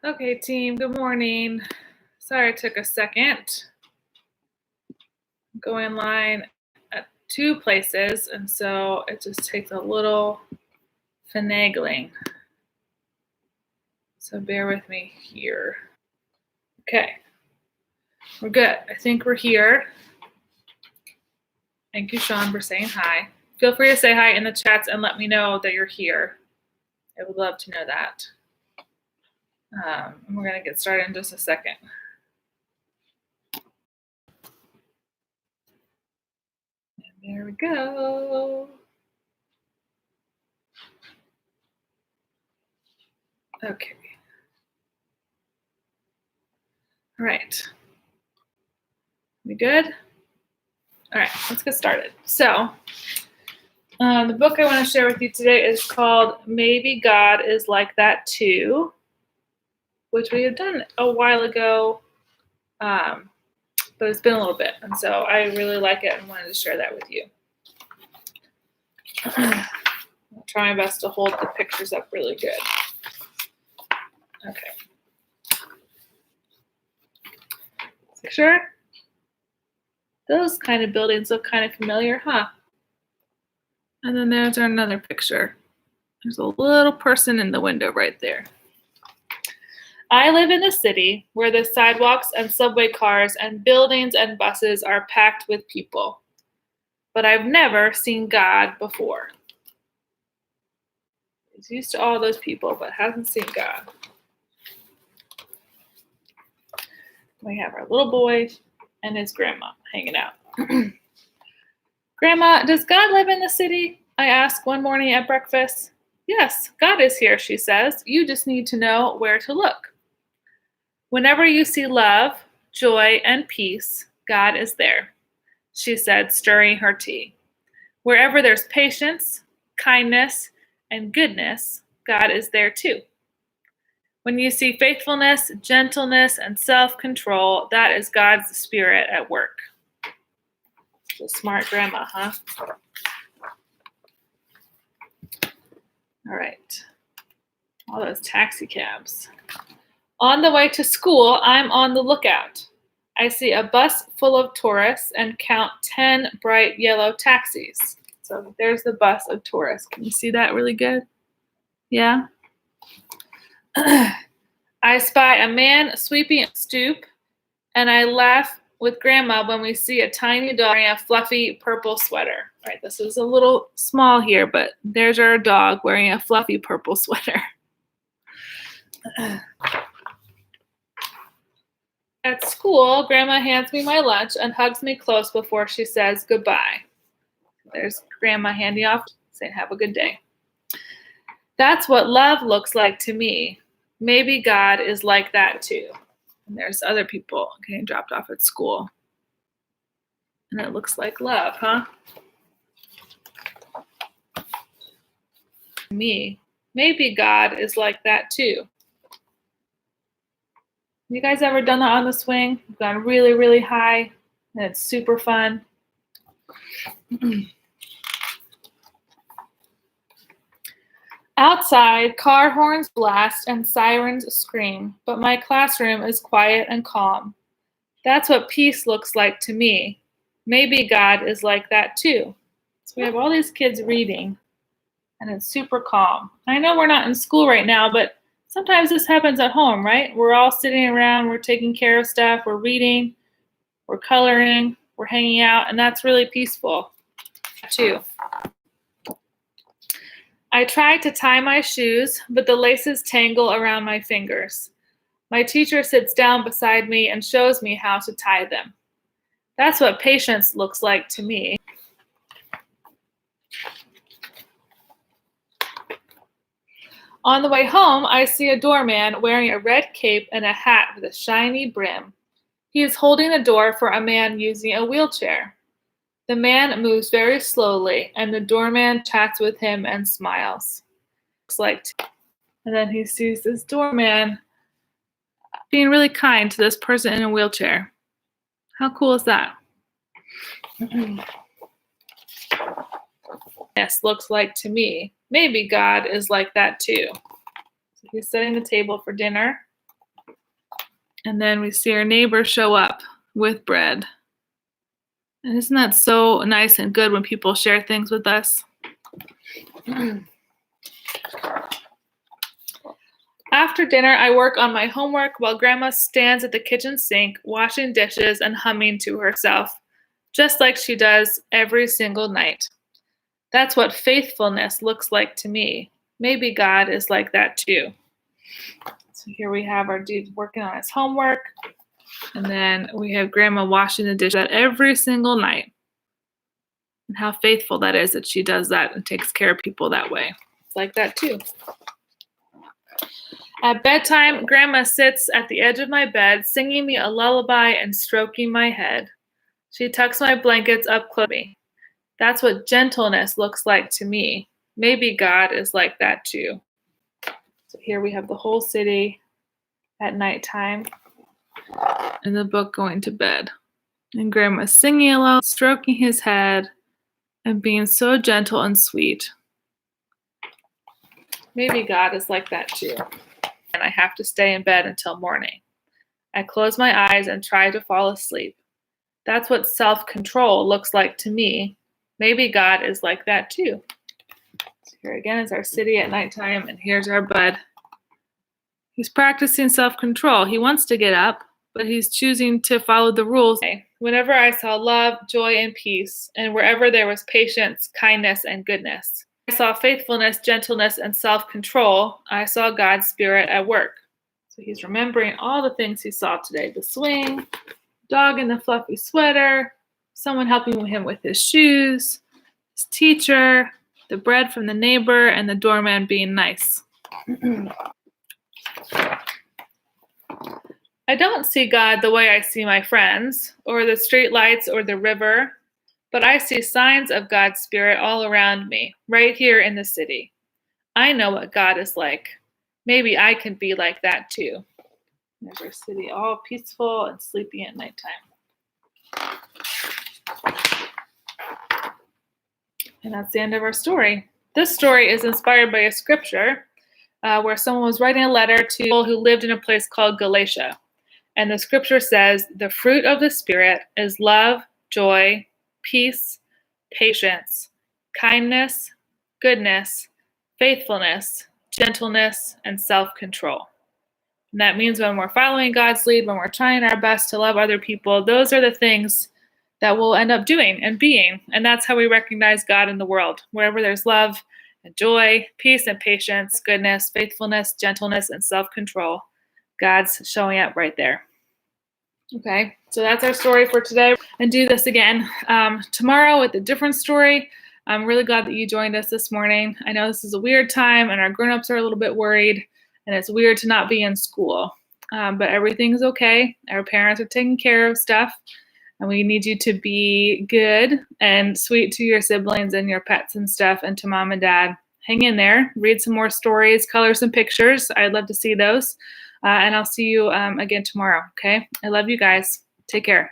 Okay, team, good morning. Sorry it took a second. I'm going line at 2 places, and so it just takes a little finagling. So bear with me here. Okay, we're good. I think we're here. Thank you, Sean, for saying hi. Feel free to say hi in the chats and let me know that you're here. I would love to know that. And we're going to get started in just a second. And there we go. Okay. All right. We good? All right, let's get started. So, the book I want to share with you today is called Maybe God is Like That Too, which we have done a while ago, but it's been a little bit. And so I really like it and wanted to share that with you. I'll try my best to hold the pictures up really good. Okay. Picture? Those kind of buildings look kind of familiar, huh? And then there's another picture. There's a little person in the window right there. I live in a city where the sidewalks and subway cars and buildings and buses are packed with people. But I've never seen God before. He's used to all those people, but hasn't seen God. We have our little boy and his grandma hanging out. Grandma, does God live in the city? I asked one morning at breakfast. Yes, God is here, she says. You just need to know where to look. Whenever you see love, joy, and peace, God is there, she said, stirring her tea. Wherever there's patience, kindness, and goodness, God is there too. When you see faithfulness, gentleness, and self-control, that is God's spirit at work. A smart grandma, huh? All right. All those taxi cabs. On the way to school, I'm on the lookout. I see a bus full of tourists and count 10 bright yellow taxis. So there's the bus of tourists. Can you see that really good? Yeah? I spy a man sweeping a stoop, and I laugh with Grandma when we see a tiny dog wearing a fluffy purple sweater. All right, this is a little small here, but there's our dog wearing a fluffy purple sweater. At school, Grandma hands me my lunch and hugs me close before she says goodbye. There's Grandma handing off, saying have a good day. That's what love looks like to me. Maybe God is like that too. And there's other people getting dropped off at school. And it looks like love, huh? Me. Maybe God is like that too. You guys ever done that on the swing? You've gone really, really high, and it's super fun. Outside, car horns blast and sirens scream, but my classroom is quiet and calm. That's what peace looks like to me. Maybe God is like that too. So we have all these kids reading, and it's super calm. I know we're not in school right now, but sometimes this happens at home, right? We're all sitting around, we're taking care of stuff, we're reading, we're coloring, we're hanging out, and that's really peaceful too. I try to tie my shoes, but the laces tangle around my fingers. My teacher sits down beside me and shows me how to tie them. That's what patience looks like to me. On the way home, I see a doorman wearing a red cape and a hat with a shiny brim. He is holding the door for a man using a wheelchair. The man moves very slowly, and the doorman chats with him and smiles. And then he sees this doorman being really kind to this person in a wheelchair. How cool is that? Yes, looks like to me. Maybe God is like that too. So he's setting the table for dinner. And then we see our neighbor show up with bread. And isn't that so nice and good when people share things with us? After dinner, I work on my homework while Grandma stands at the kitchen sink, washing dishes and humming to herself, just like she does every single night. That's what faithfulness looks like to me. Maybe God is like that too. So here we have our dude working on his homework, and then we have Grandma washing the dishes every single night. And how faithful that is that she does that and takes care of people that way. It's like that too. At bedtime, Grandma sits at the edge of my bed, singing me a lullaby and stroking my head. She tucks my blankets up close to me. That's what gentleness looks like to me. Maybe God is like that too. So here we have the whole city at nighttime and the book going to bed. And Grandma's singing aloud, stroking his head, and being so gentle and sweet. Maybe God is like that too. And I have to stay in bed until morning. I close my eyes and try to fall asleep. That's what self-control looks like to me. Maybe God is like that too. So here again is our city at nighttime, and here's our bud. He's practicing self-control. He wants to get up, but he's choosing to follow the rules. Whenever I saw love, joy, and peace, and wherever there was patience, kindness, and goodness, I saw faithfulness, gentleness, and self-control. I saw God's Spirit at work. So he's remembering all the things he saw today. The swing, dog in the fluffy sweater, someone helping him with his shoes, his teacher, the bread from the neighbor, and the doorman being nice. I don't see God the way I see my friends, or the street lights, or the river, but I see signs of God's Spirit all around me, right here in the city. I know what God is like. Maybe I can be like that too. There's our city all peaceful and sleepy at nighttime. And that's the end of our story. This story is inspired by a scripture where someone was writing a letter to people who lived in a place called Galatia. And the scripture says, the fruit of the Spirit is love, joy, peace, patience, kindness, goodness, faithfulness, gentleness, and self-control. And that means when we're following God's lead, when we're trying our best to love other people, those are the things that we'll end up doing and being. And that's how we recognize God in the world. Wherever there's love and joy, peace and patience, goodness, faithfulness, gentleness, and self-control, God's showing up right there. Okay, so that's our story for today. And do this again tomorrow with a different story. I'm really glad that you joined us this morning. I know this is a weird time and our grown-ups are a little bit worried and it's weird to not be in school, but everything's okay. Our parents are taking care of stuff and we need you to be good and sweet to your siblings and your pets and stuff and to mom and dad. Hang in there, read some more stories, color some pictures. I'd love to see those. And I'll see you again tomorrow, okay? I love you guys. Take care.